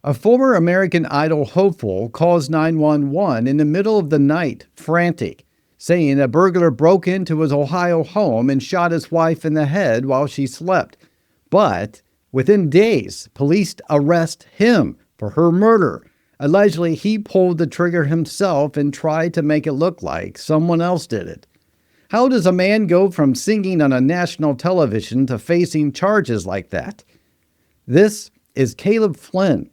A former American Idol hopeful calls 911 in the middle of the night, frantic, saying a burglar broke into his Ohio home and shot his wife in the head while she slept. But within days, police arrest him for her murder. Allegedly, he pulled the trigger himself and tried to make it look like someone else did it. How does a man go from singing on a national television to facing charges like that? This is Caleb Flynn.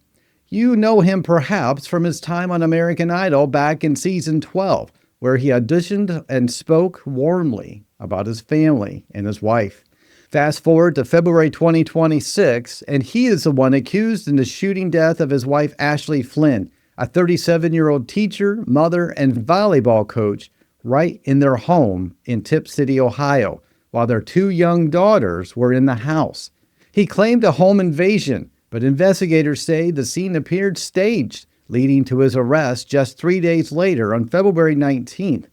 You know him perhaps from his time on American Idol back in season 12, where he auditioned and spoke warmly about his family and his wife. Fast forward to February 2026, and he is the one accused in the shooting death of his wife Ashley Flynn, a 37-year-old teacher, mother, and volleyball coach, right in their home in Tip City, Ohio, while their 2 young daughters were in the house. He claimed a home invasion, but investigators say the scene appeared staged, leading to his arrest just 3 days later on February 19th.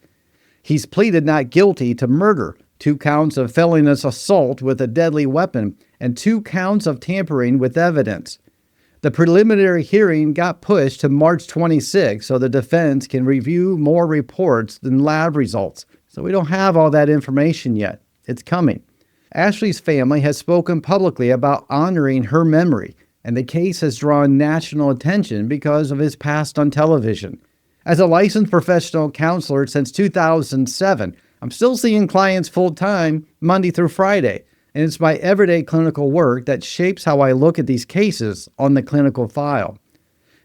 He's pleaded not guilty to murder, 2 counts of felonious assault with a deadly weapon, and 2 counts of tampering with evidence. The preliminary hearing got pushed to March 26 so the defense can review more reports than lab results. So we don't have all that information yet. It's coming. Ashley's family has spoken publicly about honoring her memory, and the case has drawn national attention because of his past on television. As a licensed professional counselor since 2007, I'm still seeing clients full-time, Monday through Friday, and it's my everyday clinical work that shapes how I look at these cases on the clinical file.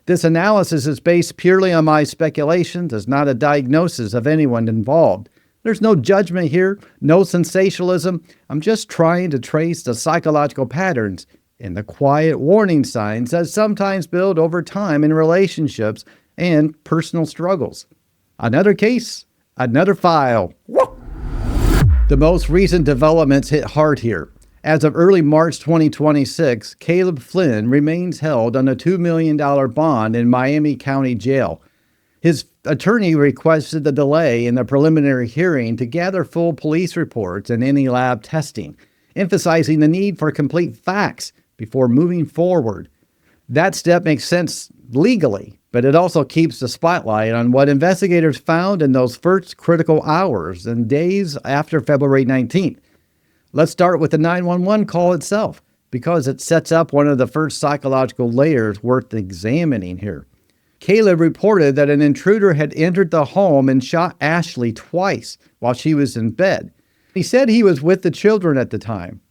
This analysis is based purely on my speculations, it's not a diagnosis of anyone involved. There's no judgment here, no sensationalism. I'm just trying to trace the psychological patterns and the quiet warning signs that sometimes build over time in relationships and personal struggles. Another case, another file. The most recent developments hit hard here. As of early March 2026, Caleb Flynn remains held on a $2 million bond in Miami County Jail. His attorney requested the delay in the preliminary hearing to gather full police reports and any lab testing, emphasizing the need for complete facts before moving forward. That step makes sense legally, but it also keeps the spotlight on what investigators found in those first critical hours and days after February 19th. Let's start with the 911 call itself, because it sets up one of the first psychological layers worth examining here. Caleb reported that an intruder had entered the home and shot Ashley twice while she was in bed. He said he was with the children at the time.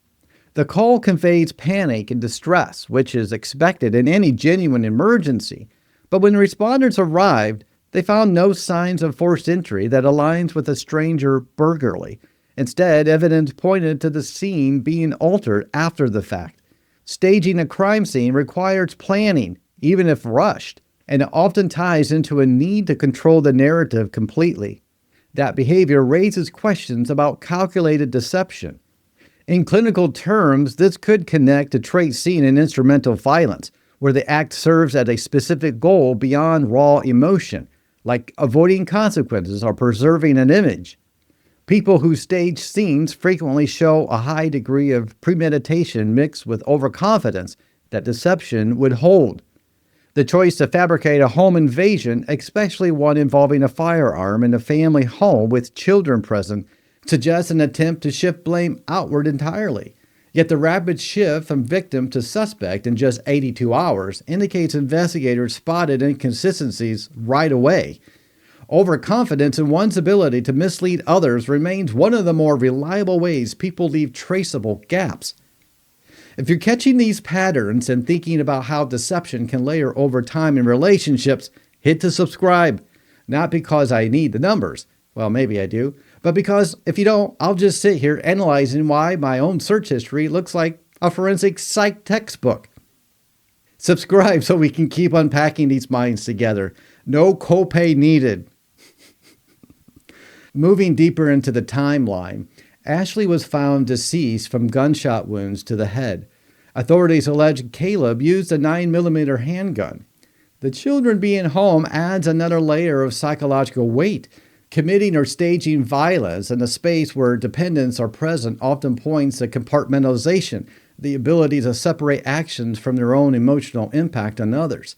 The call conveys panic and distress, which is expected in any genuine emergency. But when responders arrived, they found no signs of forced entry that aligns with a stranger burglary. Instead, evidence pointed to the scene being altered after the fact. Staging a crime scene requires planning, even if rushed, and it often ties into a need to control the narrative completely. That behavior raises questions about calculated deception. In clinical terms, this could connect to traits seen in instrumental violence, where the act serves at a specific goal beyond raw emotion, like avoiding consequences or preserving an image. People who stage scenes frequently show a high degree of premeditation mixed with overconfidence that deception would hold. The choice to fabricate a home invasion, especially one involving a firearm in a family home with children present, suggests an attempt to shift blame outward entirely. Yet the rapid shift from victim to suspect in just 82 hours indicates investigators spotted inconsistencies right away. Overconfidence in one's ability to mislead others remains one of the more reliable ways people leave traceable gaps. If you're catching these patterns and thinking about how deception can layer over time in relationships, hit the subscribe. Not because I need the numbers. Well, maybe I do. But because if you don't, I'll just sit here analyzing why my own search history looks like a forensic psych textbook. Subscribe so we can keep unpacking these minds together. No copay needed. Moving deeper into the timeline, Ashley was found deceased from gunshot wounds to the head. Authorities allege Caleb used a 9mm handgun. The children being home adds another layer of psychological weight. Committing or staging violence in a space where dependents are present often points to compartmentalization, the ability to separate actions from their own emotional impact on others.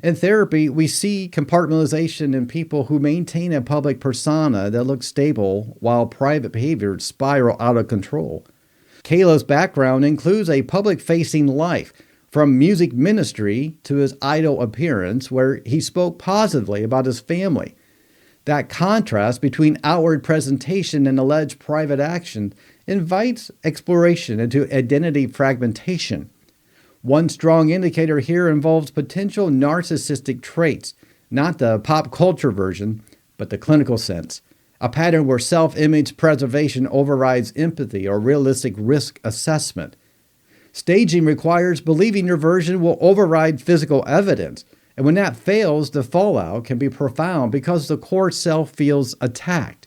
In therapy, we see compartmentalization in people who maintain a public persona that looks stable while private behaviors spiral out of control. Kayla's background includes a public-facing life, from music ministry to his idol appearance, where he spoke positively about his family. That contrast between outward presentation and alleged private action invites exploration into identity fragmentation. One strong indicator here involves potential narcissistic traits, not the pop culture version, but the clinical sense, a pattern where self-image preservation overrides empathy or realistic risk assessment. Staging requires believing your version will override physical evidence, and when that fails, the fallout can be profound because the core self feels attacked.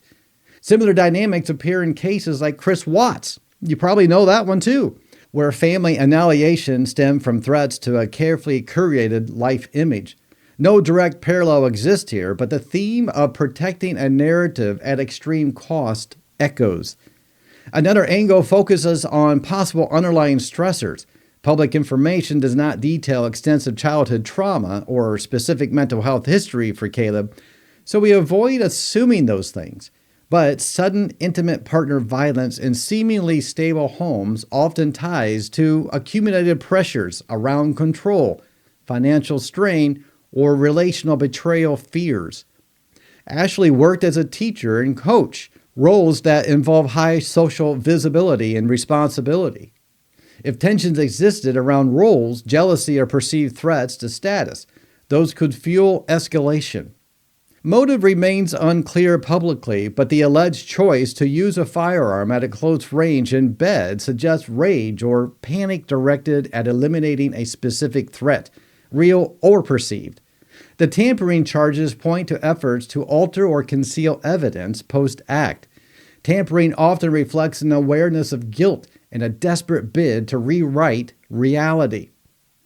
Similar dynamics appear in cases like Chris Watts. You probably know that one too, where family annihilation stemmed from threats to a carefully curated life image. No direct parallel exists here, but the theme of protecting a narrative at extreme cost echoes. Another angle focuses on possible underlying stressors. Public information does not detail extensive childhood trauma or specific mental health history for Caleb, so we avoid assuming those things. But sudden intimate partner violence in seemingly stable homes often ties to accumulated pressures around control, financial strain, or relational betrayal fears. Ashley worked as a teacher and coach, roles that involve high social visibility and responsibility. If tensions existed around roles, jealousy, or perceived threats to status, those could fuel escalation. Motive remains unclear publicly, but the alleged choice to use a firearm at a close range in bed suggests rage or panic directed at eliminating a specific threat, real or perceived. The tampering charges point to efforts to alter or conceal evidence post-act. Tampering often reflects an awareness of guilt and a desperate bid to rewrite reality.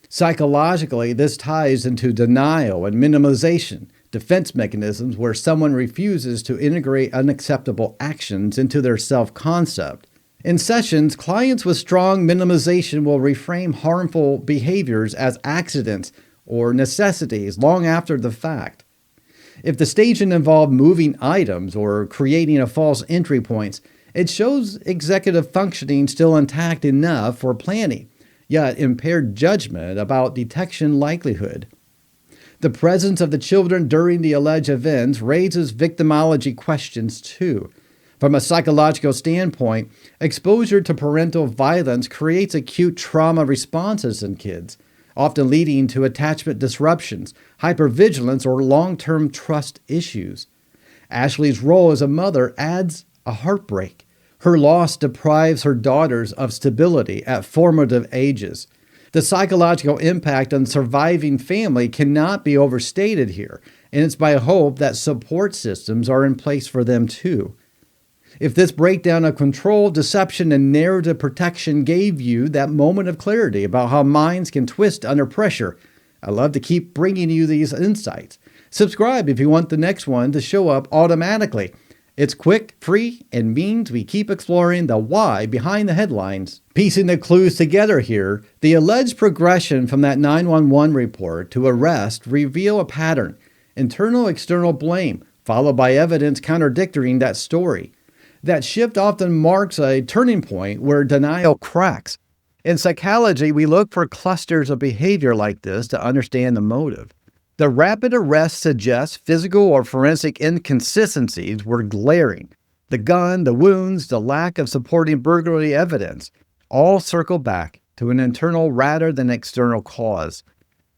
Psychologically, this ties into denial and minimization, defense mechanisms where someone refuses to integrate unacceptable actions into their self-concept. In sessions, clients with strong minimization will reframe harmful behaviors as accidents or necessities long after the fact. If the staging involved moving items or creating a false entry points, it shows executive functioning still intact enough for planning, yet impaired judgment about detection likelihood. The presence of the children during the alleged events raises victimology questions too. From a psychological standpoint, exposure to parental violence creates acute trauma responses in kids, often leading to attachment disruptions, hypervigilance, or long-term trust issues. Ashley's role as a mother adds a heartbreak. Her loss deprives her daughters of stability at formative ages. The psychological impact on surviving family cannot be overstated here, and it's my hope that support systems are in place for them too. If this breakdown of control, deception, and narrative protection gave you that moment of clarity about how minds can twist under pressure, I love to keep bringing you these insights. Subscribe if you want the next one to show up automatically. It's quick, free, and means we keep exploring the why behind the headlines. Piecing the clues together here, the alleged progression from that 911 report to arrest reveal a pattern: internal-external blame, followed by evidence contradicting that story. That shift often marks a turning point where denial cracks. In psychology, we look for clusters of behavior like this to understand the motive. The rapid arrest suggests physical or forensic inconsistencies were glaring. The gun, the wounds, the lack of supporting burglary evidence all circle back to an internal rather than external cause.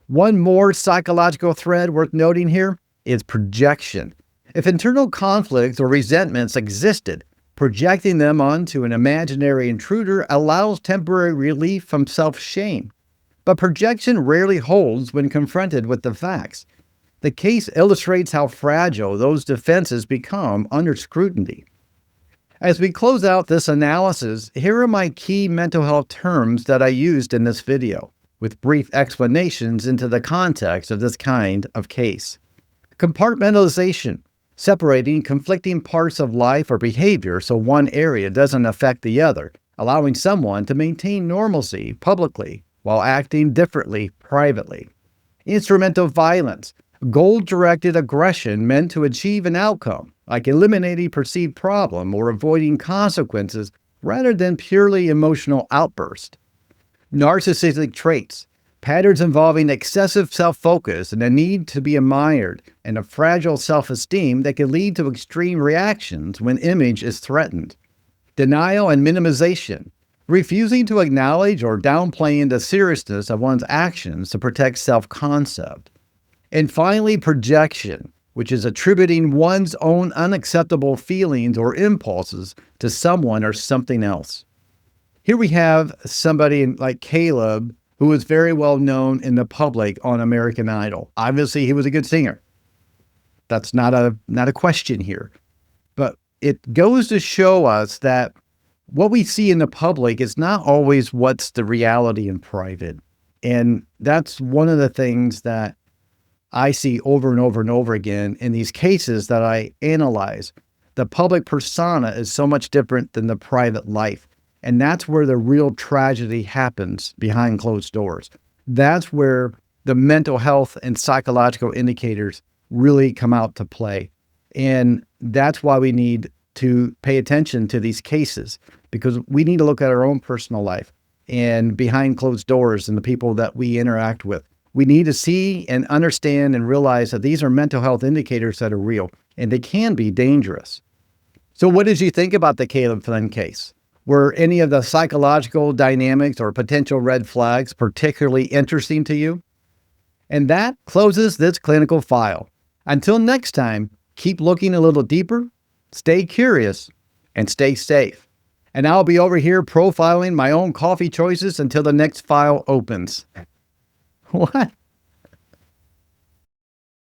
One more psychological thread worth noting here is projection. If internal conflicts or resentments existed, projecting them onto an imaginary intruder allows temporary relief from self-shame. But projection rarely holds when confronted with the facts. The case illustrates how fragile those defenses become under scrutiny. As we close out this analysis, here are my key mental health terms that I used in this video, with brief explanations into the context of this kind of case. Compartmentalization. Separating conflicting parts of life or behavior so one area doesn't affect the other, allowing someone to maintain normalcy publicly while acting differently privately. Instrumental violence, goal-directed aggression meant to achieve an outcome, like eliminating perceived problem or avoiding consequences rather than purely emotional outburst. Narcissistic traits, patterns involving excessive self-focus and a need to be admired and a fragile self-esteem that can lead to extreme reactions when image is threatened. Denial and minimization, refusing to acknowledge or downplaying the seriousness of one's actions to protect self-concept. And finally, projection, which is attributing one's own unacceptable feelings or impulses to someone or something else. Here we have somebody like Caleb, who was very well known in the public on American Idol. Obviously, he was a good singer. That's not a question here. But it goes to show us that what we see in the public is not always what's the reality in private. And that's one of the things that I see over and over and over again in these cases that I analyze. The public persona is so much different than the private life. And that's where the real tragedy happens behind closed doors. That's where the mental health and psychological indicators really come out to play. And that's why we need to pay attention to these cases, because we need to look at our own personal life and behind closed doors and the people that we interact with. We need to see and understand and realize that these are mental health indicators that are real, and they can be dangerous. So what did you think about the Caleb Flynn case? Were any of the psychological dynamics or potential red flags particularly interesting to you? And that closes this clinical file. Until next time, keep looking a little deeper, stay curious, and stay safe. And I'll be over here profiling my own coffee choices until the next file opens. What?